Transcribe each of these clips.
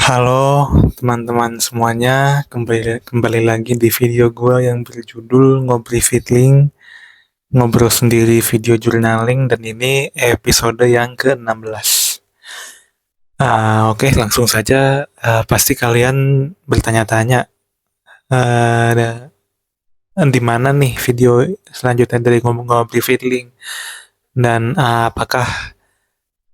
Halo teman-teman semuanya, kembali lagi di video gue yang berjudul Ngobri Fitling, ngobrol sendiri video journaling, dan ini episode yang ke-16. Oke, langsung saja. Pasti kalian bertanya-tanya, uh, di mana nih video selanjutnya dari Ngobri Fitling, dan apakah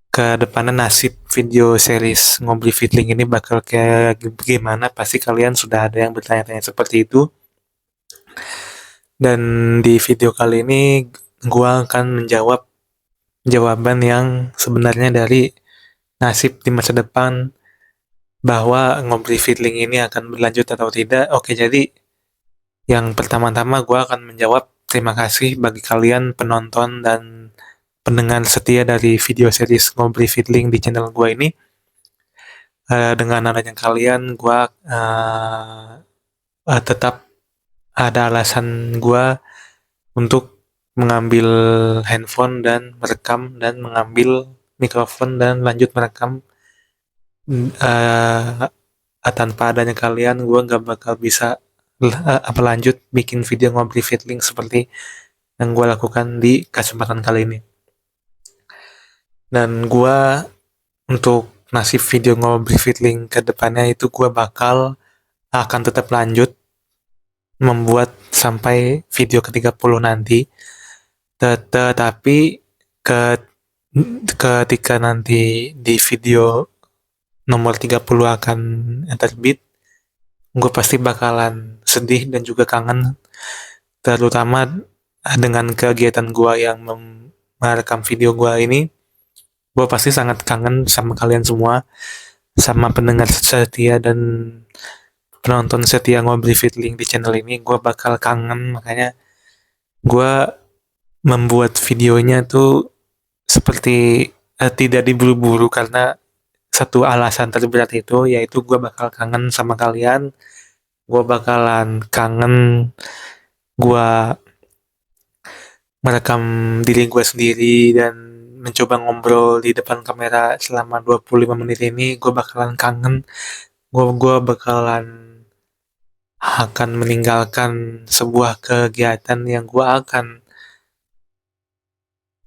ke depannya nasib video series Ngobri Fitling ini bakal kayak gimana? Pasti kalian sudah ada yang bertanya-tanya seperti itu. Dan di video kali ini gua akan menjawab jawaban yang sebenarnya dari nasib di masa depan, bahwa Ngobri Fitling ini akan berlanjut atau tidak. Oke, jadi yang pertama-tama gua akan menjawab terima kasih bagi kalian penonton dan pendengar setia dari video series Ngobri Fitling di channel gua ini. Dengan adanya kalian, gua tetap ada alasan gua untuk mengambil handphone dan merekam, dan mengambil mikrofon dan lanjut merekam. Tanpa adanya kalian, gue nggak bakal bisa lanjut bikin video Ngobri Fitling seperti yang gue lakukan di kesempatan kali ini. Dan gue, untuk nasib video Ngobri Fitling ke depannya itu, gue akan tetap lanjut membuat sampai video ke-30 nanti. Tetapi ke ketika nanti di video nomor 30 akan terbit, gue pasti bakalan sedih dan juga kangen, terutama dengan kegiatan gue yang merekam video gue ini. Gue pasti sangat kangen sama kalian semua, sama pendengar setia dan penonton setia Ngobri Fitling di channel ini. Gue bakal kangen, makanya gue membuat videonya tuh seperti tidak diburu-buru, karena satu alasan terberat itu, yaitu gue bakal kangen sama kalian. Gue bakalan kangen gue merekam diri gue sendiri dan mencoba ngobrol di depan kamera selama 25 menit ini. Gue bakalan kangen. Gue bakalan akan meninggalkan sebuah kegiatan yang gue akan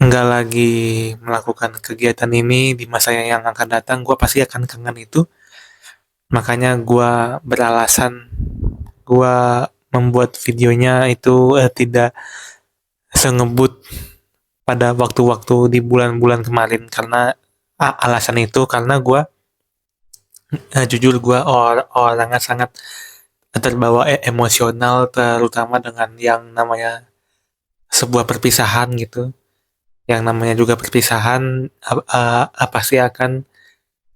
nggak lagi melakukan kegiatan ini di masa yang akan datang. Gue pasti akan kangen itu. Makanya gue beralasan gue membuat videonya itu tidak sengebut pada waktu-waktu di bulan-bulan kemarin, karena alasan itu karena gue jujur gue orangnya sangat terbawa emosional, terutama dengan yang namanya sebuah perpisahan gitu. Yang namanya juga perpisahan pasti akan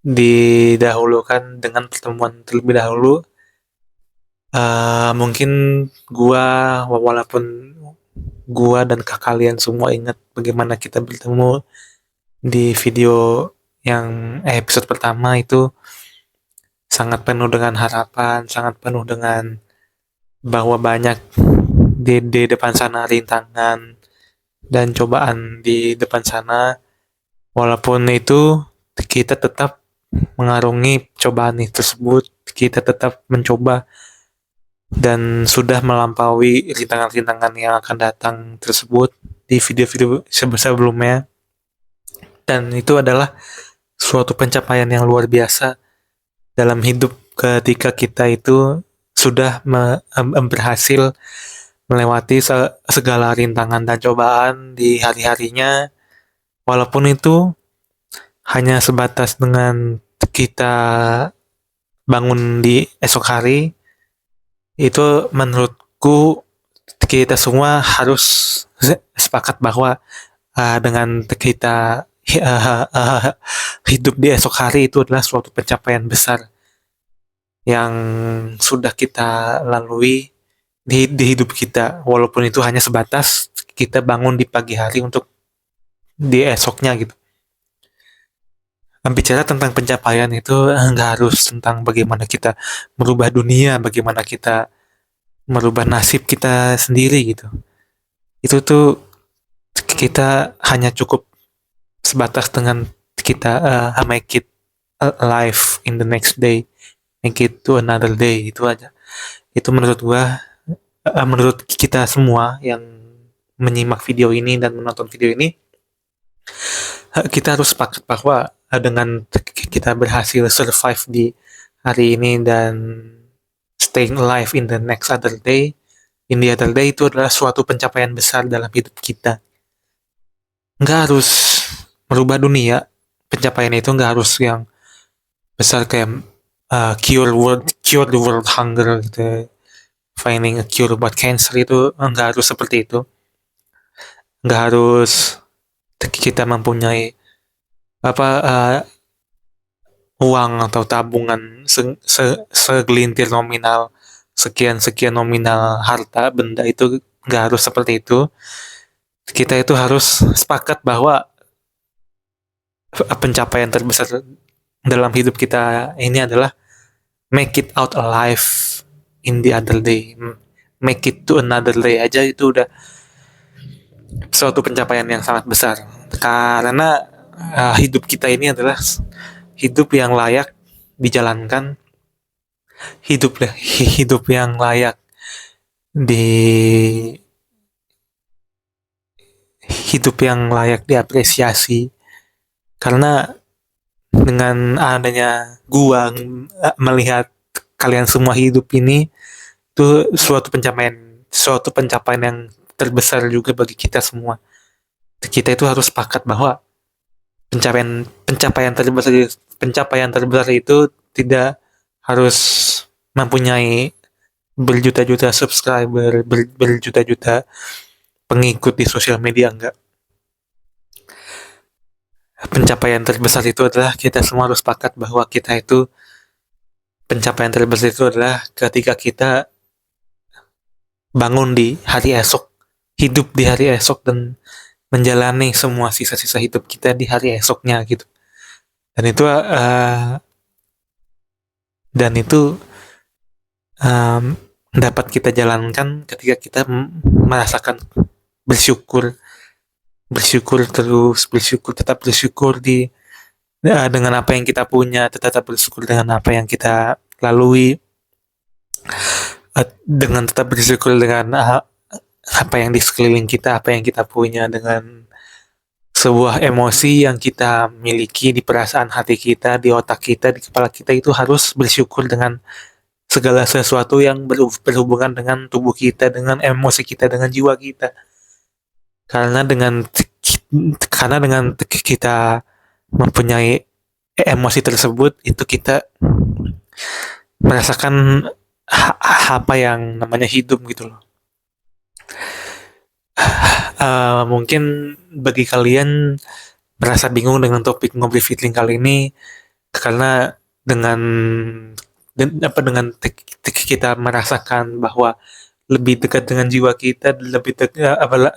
didahulukan dengan pertemuan terlebih dahulu. Mungkin gua walaupun gua dan kalian semua ingat bagaimana kita bertemu di video yang episode pertama itu, sangat penuh dengan harapan, sangat penuh dengan bahwa banyak di depan sana rintangan dan cobaan di depan sana. Walaupun itu, kita tetap mengarungi cobaan tersebut, kita tetap mencoba dan sudah melampaui rintangan-rintangan yang akan datang tersebut di video-video sebelumnya. Dan itu adalah suatu pencapaian yang luar biasa dalam hidup, ketika kita itu sudah berhasil melewati segala rintangan dan cobaan di hari-harinya. Walaupun itu hanya sebatas dengan kita bangun di esok hari, itu menurutku kita semua harus sepakat bahwa dengan kita hidup di esok hari itu adalah suatu pencapaian besar yang sudah kita lalui di hidup kita, walaupun itu hanya sebatas kita bangun di pagi hari untuk di esoknya gitu. Bicara tentang pencapaian itu nggak harus tentang bagaimana kita merubah dunia, bagaimana kita merubah nasib kita sendiri gitu. Itu tuh kita hanya cukup sebatas dengan kita make it alive in the next day. make it to another day. Itu aja. Itu menurut gua, menurut kita semua yang menyimak video ini dan menonton video ini, kita harus sepakat bahwa dengan kita berhasil survive di hari ini dan staying alive in the next other day, in the other day, itu adalah suatu pencapaian besar dalam hidup kita. Nggak harus merubah dunia, pencapaian itu nggak harus yang besar kayak cure the world hunger gitu, finding a cure buat cancer, itu nggak harus seperti itu. Nggak harus kita mempunyai uang atau tabungan segelintir nominal, sekian nominal harta benda, itu nggak harus seperti itu. Kita itu harus sepakat bahwa pencapaian terbesar dalam hidup kita ini adalah make it out alive in the other day, make it to another day aja, itu udah suatu pencapaian yang sangat besar. Karena hidup kita ini adalah hidup yang layak dijalankan, hidup yang layak diapresiasi. Karena dengan adanya gua melihat kalian semua hidup ini, itu suatu pencapaian yang terbesar juga bagi kita semua. Kita itu harus sepakat bahwa pencapaian terbesar itu tidak harus mempunyai berjuta-juta subscriber, berjuta-juta pengikut di sosial media, enggak. Pencapaian terbesar itu adalah kita semua harus sepakat bahwa pencapaian terbesar itu adalah ketika kita bangun di hari esok, hidup di hari esok, dan menjalani semua sisa-sisa hidup kita di hari esoknya gitu. Dan itu dapat kita jalankan ketika kita merasakan bersyukur, tetap bersyukur dengan apa yang kita punya, tetap bersyukur dengan apa yang kita lalui, dengan tetap bersyukur dengan apa yang di sekeliling kita, apa yang kita punya, dengan sebuah emosi yang kita miliki di perasaan hati kita, di otak kita, di kepala kita, itu harus bersyukur dengan segala sesuatu yang berhubungan dengan tubuh kita, dengan emosi kita, dengan jiwa kita. Karena dengan kita mempunyai emosi tersebut, itu kita merasakan apa yang namanya hidup gitu loh. Mungkin bagi kalian merasa bingung dengan topik ngobrol feeling kali ini, karena dengan kita merasakan bahwa lebih dekat dengan jiwa kita,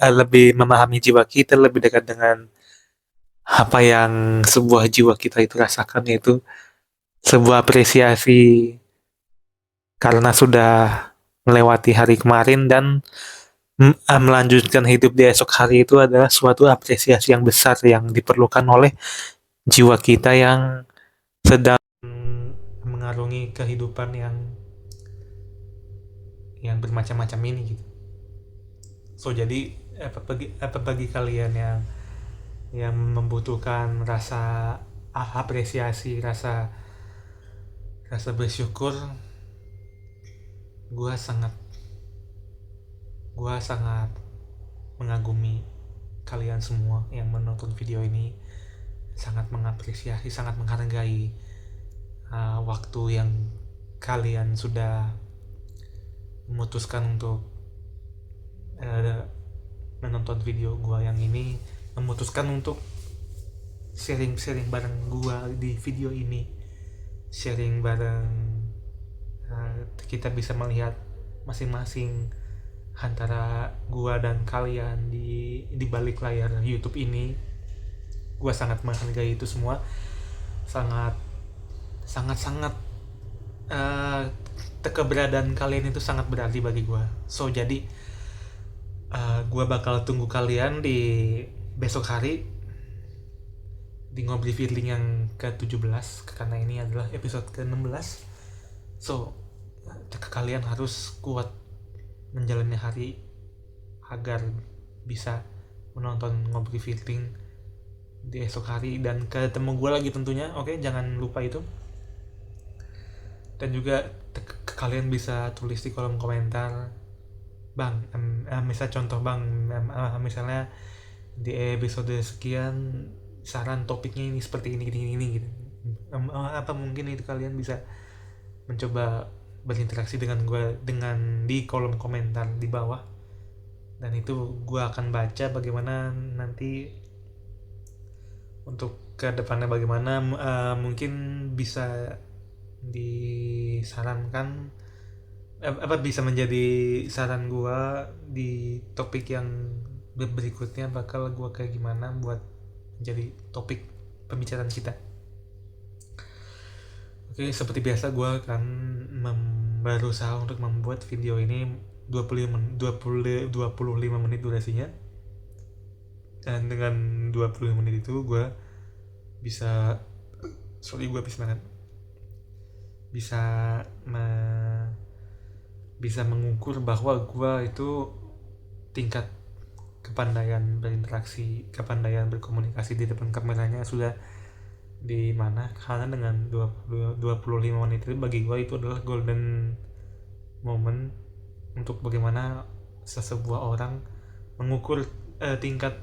lebih memahami jiwa kita, lebih dekat dengan apa yang sebuah jiwa kita itu rasakan, yaitu sebuah apresiasi karena sudah melewati hari kemarin dan melanjutkan hidup di esok hari. Itu adalah suatu apresiasi yang besar yang diperlukan oleh jiwa kita yang sedang mengarungi kehidupan yang bermacam-macam ini gitu. So jadi bagi kalian yang membutuhkan rasa apresiasi, rasa bersyukur, gua sangat mengagumi kalian semua yang menonton video ini, sangat mengapresiasi, sangat menghargai waktu yang kalian sudah memutuskan untuk menonton video gua yang ini, memutuskan untuk sharing bareng gua di video ini, sharing bareng, kita bisa melihat masing-masing antara gua dan kalian di balik layar YouTube ini. Gua sangat menghargai itu semua, sangat keberadaan kalian itu sangat berarti bagi gua. So jadi gua bakal tunggu kalian di besok hari di Ngobrol Feeling yang ke-17, karena ini adalah episode ke-16. So kalian harus kuat menjalani hari agar bisa menonton Ngobrol Fitling di esok hari dan ketemu gue lagi tentunya. Oke, jangan lupa itu. Dan juga kalian bisa tulis di kolom komentar, bang, misal contoh bang, misalnya di episode sekian saran topiknya ini seperti ini gitu. Apa mungkin itu kalian bisa mencoba berinteraksi dengan gue dengan di kolom komentar di bawah, dan itu gue akan baca bagaimana nanti untuk ke depannya bagaimana. Mungkin bisa disarankan apa bisa menjadi saran gua di topik yang berikutnya bakal gua kayak gimana buat menjadi topik pembicaraan kita. Oke, seperti biasa gua akan berusaha untuk membuat video ini 25 menit durasinya, dan dengan 20 menit itu gua bisa gua habis banget bisa bisa mengukur bahwa gua itu tingkat kepandaian berinteraksi, kepandaian berkomunikasi di depan kameranya sudah di mana. Karena dengan 25 menit itu bagi gua itu adalah golden moment untuk bagaimana sesebuah orang mengukur tingkat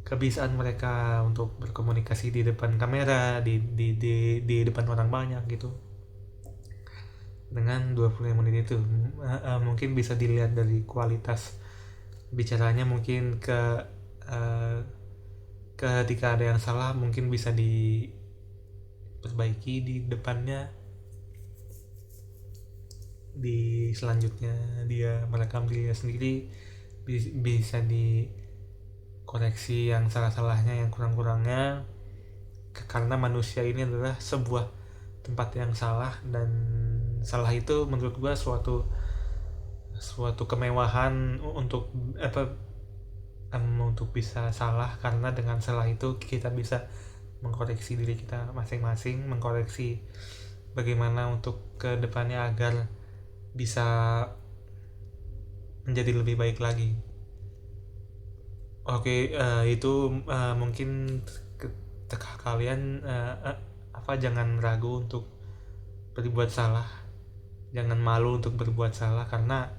kebiasaan mereka untuk berkomunikasi di depan kamera, di depan orang banyak gitu. Dengan 20 menit itu mungkin bisa dilihat dari kualitas bicaranya, mungkin ketika ada yang salah mungkin bisa diperbaiki di depannya, di selanjutnya dia merekam dirinya sendiri bisa dikoreksi yang salah-salahnya, yang kurang-kurangnya, karena manusia ini adalah sebuah tempat yang salah, dan salah itu menurut gua suatu kemewahan untuk untuk bisa salah, karena dengan salah itu kita bisa mengkoreksi diri kita masing-masing, mengkoreksi bagaimana untuk kedepannya agar bisa menjadi lebih baik lagi. Oke, itu mungkin kalian jangan ragu untuk berbuat salah, jangan malu untuk berbuat salah, karena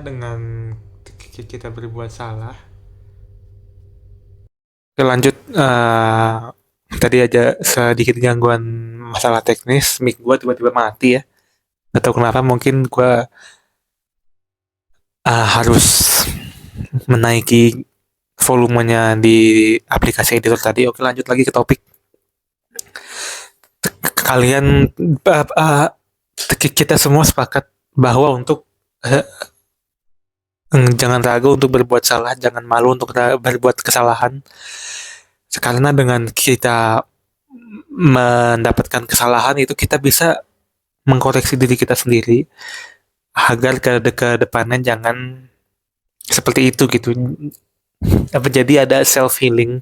dengan kita berbuat salah. Oke, lanjut. Tadi aja sedikit gangguan masalah teknis, mic gue tiba-tiba mati ya, atau kenapa, mungkin gue harus menaiki volumenya di aplikasi editor tadi. Oke, lanjut lagi ke topik. Kalian kita semua sepakat bahwa untuk jangan ragu untuk berbuat salah, jangan malu untuk berbuat kesalahan, karena dengan kita mendapatkan kesalahan itu kita bisa mengkoreksi diri kita sendiri agar ke depannya jangan seperti itu gitu. Jadi ada self healing,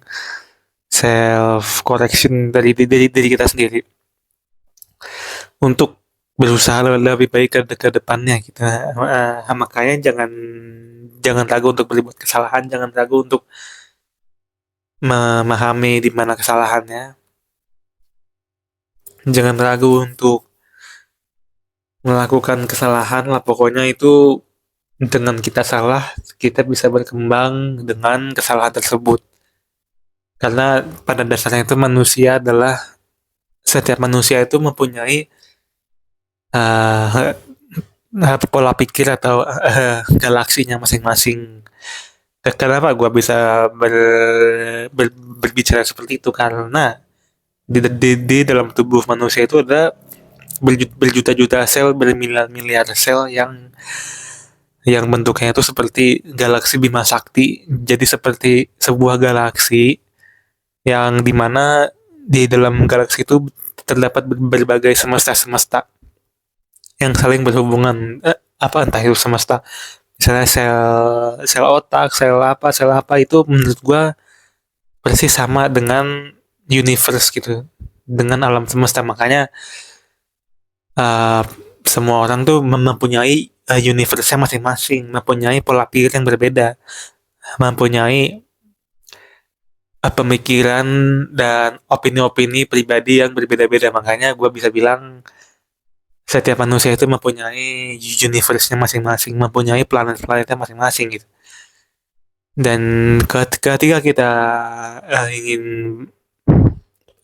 self correction dari diri kita sendiri untuk berusaha lebih baik ke depannya kita. Makanya jangan ragu untuk berbuat kesalahan, jangan ragu untuk memahami di mana kesalahannya, jangan ragu untuk melakukan kesalahan lah. Pokoknya itu dengan kita salah, kita bisa berkembang dengan kesalahan tersebut. Karena pada dasarnya itu setiap manusia itu mempunyai pola pikir atau galaksinya masing-masing. Kenapa gue bisa berbicara seperti itu? Karena di dalam tubuh manusia itu ada berjuta-juta sel, bermiliar-miliar sel yang bentuknya itu seperti galaksi Bima Sakti. Jadi seperti sebuah galaksi yang dimana di dalam galaksi itu terdapat berbagai semesta yang saling berhubungan. Entah itu semesta Misalnya sel sel otak, sel apa itu menurut gua persis sama dengan universe gitu, dengan alam semesta. Makanya uh, semua orang tuh mempunyai universe-nya masing-masing, mempunyai pola pikir yang berbeda, mempunyai pemikiran dan opini-opini pribadi yang berbeda-beda. Makanya gue bisa bilang setiap manusia itu mempunyai universe-nya masing-masing, mempunyai planet-planetnya masing-masing gitu. Dan ketika kita ingin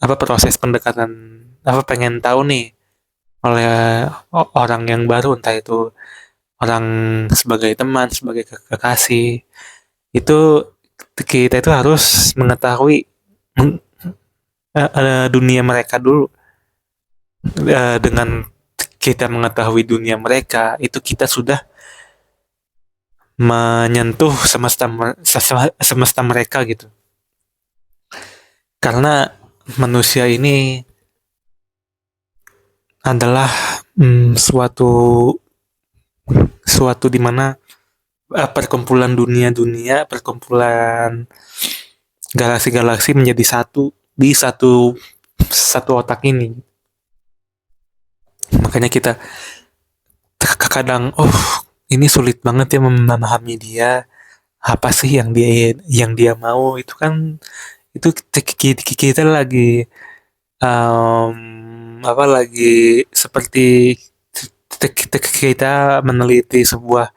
apa proses pendekatan, apa pengen tahu nih oleh orang yang baru, entah itu orang sebagai teman, sebagai kekasih, itu kita itu harus mengetahui dunia mereka dulu. Dengan kita mengetahui dunia mereka, itu kita sudah menyentuh semesta mereka gitu. Karena manusia ini adalah suatu suatu di mana perkumpulan dunia-dunia, perkumpulan galaksi-galaksi menjadi satu di satu otak ini. Makanya kita kadang, ini sulit banget ya memahami dia. Apa sih yang dia mau? Itu kan itu kita lagi lagi seperti kita meneliti sebuah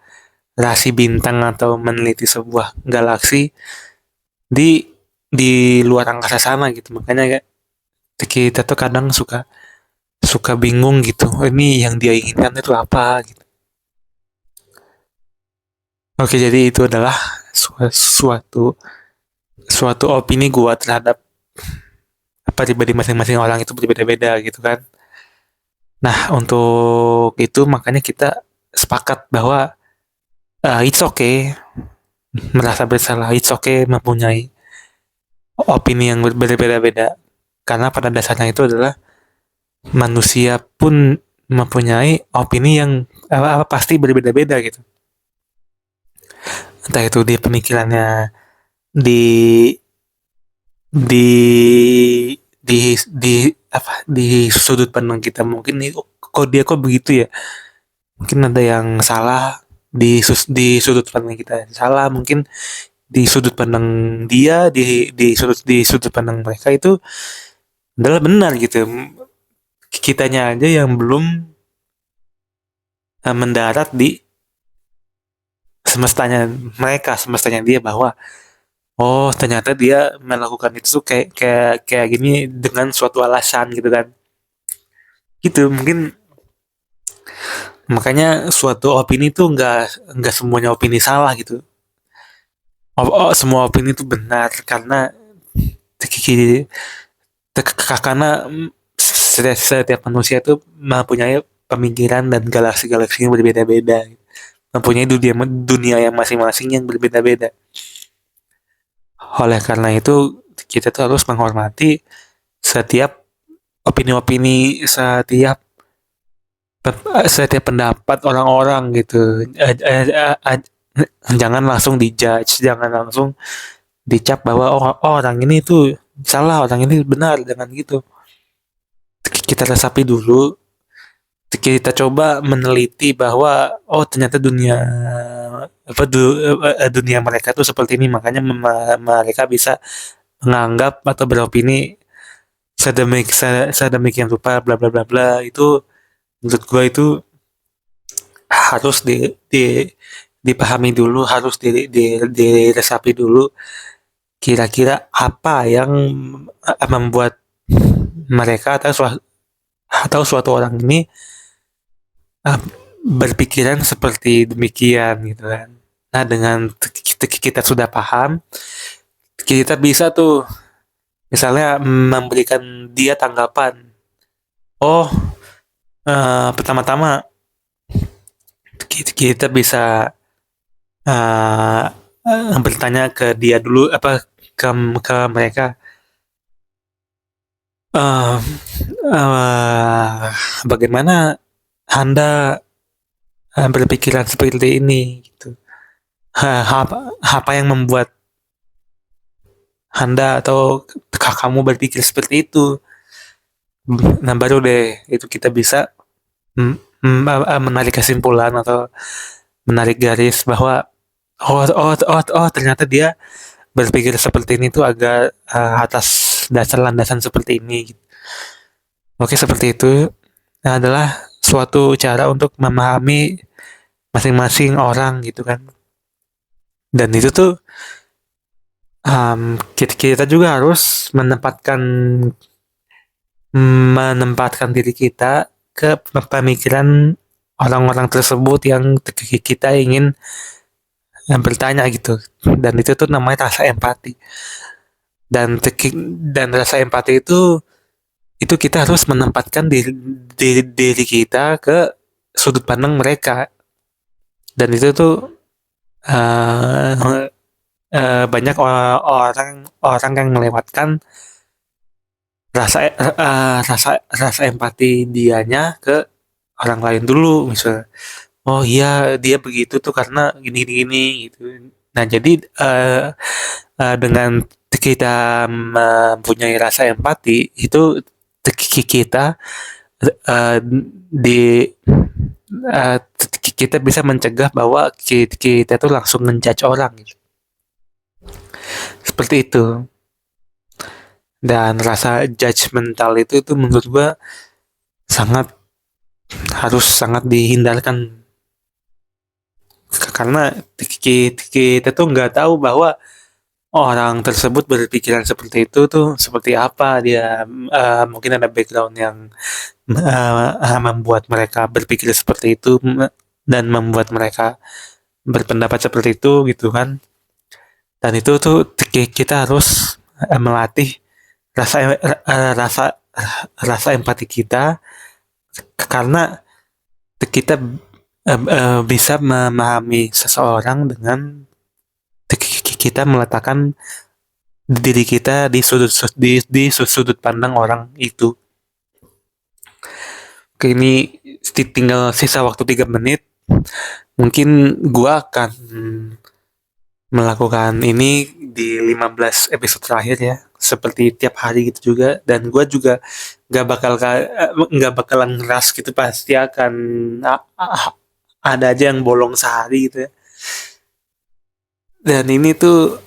rasi bintang atau meneliti sebuah galaksi di luar angkasa sana gitu. Makanya kita tuh kadang suka suka bingung gitu. Ini yang dia inginkan itu apa gitu. Oke, jadi itu adalah suatu suatu opini gua terhadap pribadi masing-masing orang itu berbeda-beda gitu kan. Nah, untuk itu makanya kita sepakat bahwa it's okay merasa bersalah, it's okay mempunyai opini yang berbeda-beda. Karena pada dasarnya itu adalah manusia pun mempunyai opini yang pasti berbeda-beda gitu. Entah itu dia pemikirannya di di di sudut pandang kita mungkin nih, kok dia kok begitu ya, mungkin ada yang salah di sudut pandang kita salah, mungkin di sudut pandang dia di sudut pandang mereka itu adalah benar gitu. Kitanya aja yang belum mendarat di semestanya dia, bahwa oh ternyata dia melakukan itu tuh kayak kayak kayak gini dengan suatu alasan gitu kan. Gitu mungkin. Makanya suatu opini tuh nggak semuanya opini salah gitu. Semua opini itu benar karena karena setiap manusia itu mempunyai pemikiran dan galaksi-galaksi yang berbeda-beda, mempunyai dunia dunia yang masing-masing yang berbeda-beda. Oleh karena itu kita tuh harus menghormati setiap opini-opini, setiap pendapat orang-orang gitu. Jangan langsung dijudge, jangan langsung dicap bahwa orang ini tuh salah, orang ini benar, jangan gitu. Kita resapi dulu, kita coba meneliti bahwa ternyata dunia mereka tuh seperti ini, makanya mereka bisa menganggap atau beropini sedemikian rupa bla bla bla bla. Itu menurut gue itu harus dipahami dulu, harus diresapi dulu kira-kira apa yang membuat mereka atau suatu orang ini berpikiran seperti demikian gitu kan. Nah, dengan kita sudah paham, kita bisa tuh misalnya memberikan dia tanggapan. Pertama-tama kita bisa bertanya ke dia dulu, ke mereka, bagaimana Anda berpikiran seperti ini gitu. Apa yang membuat Anda atau kamu berpikir seperti itu? Nah, baru deh itu kita bisa menarik kesimpulan atau menarik garis bahwa ternyata dia berpikir seperti ini tuh agak atas dasar landasan seperti ini. Oke, seperti itu adalah suatu cara untuk memahami masing-masing orang gitu kan. Dan itu tuh kita juga harus menempatkan diri kita ke pemikiran orang-orang tersebut yang kita ingin bertanya gitu. Dan itu tuh namanya rasa empati. Dan rasa empati itu kita harus menempatkan diri kita ke sudut pandang mereka. Dan itu tuh banyak orang yang melewatkan rasa empati dianya ke orang lain dulu, misalnya oh iya dia begitu tuh karena gini gitu. Nah jadi dengan kita mempunyai rasa empati itu kita di kita bisa mencegah bahwa kita tuh langsung ngejudge orang gitu. Seperti itu. Dan rasa judgmental itu menurut gua harus sangat dihindarkan, karena kita tuh nggak tahu bahwa orang tersebut berpikiran seperti itu tuh seperti apa dia, mungkin ada background yang membuat mereka berpikir seperti itu dan membuat mereka berpendapat seperti itu gitu kan. Dan itu tuh kita harus melatih rasa empati kita, karena kita bisa memahami seseorang dengan kita meletakkan diri kita di sudut pandang orang itu. Oke, ini tinggal sisa waktu 3 menit. Mungkin gua akan melakukan ini di 15 episode terakhir ya, seperti tiap hari gitu juga. Dan gue juga nggak bakalan ngeras gitu, pasti akan ada aja yang bolong sehari gitu ya. Dan ini tuh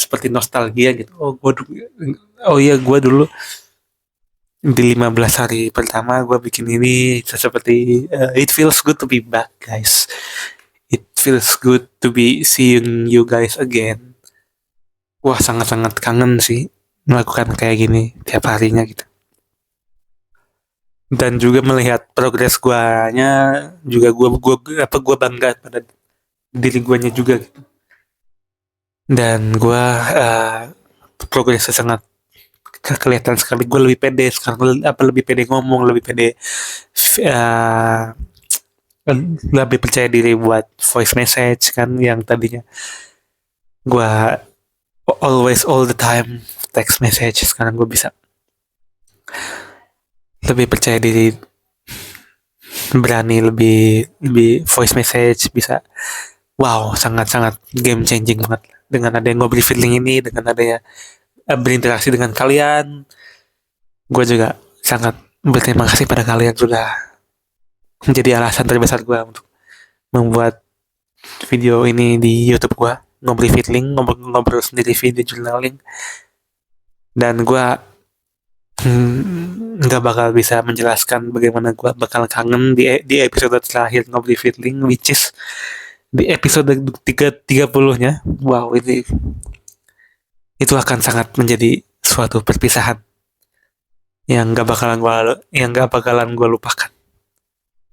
seperti nostalgia gitu. Oh iya, gue dulu di 15 hari pertama gue bikin ini seperti it feels good to be back, guys. It feels good to be seeing you guys again. Wah, sangat-sangat kangen sih melakukan kayak gini tiap harinya gitu. Dan juga melihat progres guanya juga, gue bangga pada diri guanya juga gitu. Dan gue progresnya sangat kelihatan sekali. Gue lebih pede sekarang, lebih pede ngomong, lebih pede lebih percaya diri buat voice message kan, yang tadinya gue always all the time text message, sekarang gue bisa lebih percaya diri, berani lebih voice message bisa. Wow, sangat-sangat game changing banget dengan ada yang ngobrol feeling ini, dengan adanya berinteraksi dengan kalian. Gue juga sangat berterima kasih pada kalian sudah menjadi alasan terbesar gue untuk membuat video ini di YouTube gue, ngobrol feeling, ngobrol sendiri video journaling. Dan gue nggak bakal bisa menjelaskan bagaimana gue bakal kangen di episode terakhir ngobrol feeling, which is di episode 30-nya. Wow, itu akan sangat menjadi suatu perpisahan yang nggak bakalan gue lupakan.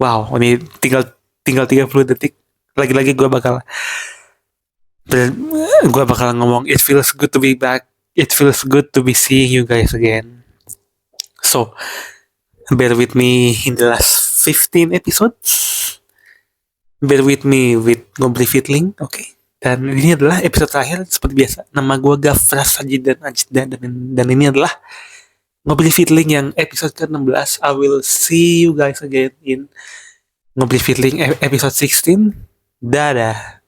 Wow, ini tinggal 30 detik. Lagi-lagi gue bakal ngomong it feels good to be back. It feels good to be seeing you guys again. So, bear with me in the last 15 episodes. Bear with me with Ngobrol Fitling, oke. Dan ini adalah episode terakhir seperti biasa. Nama gue Gafras Sajidan Ajda, dan ini adalah Ngobrol Fitling yang episode ke-16. I will see you guys again in Ngobrol Fitling episode 16. Dadah.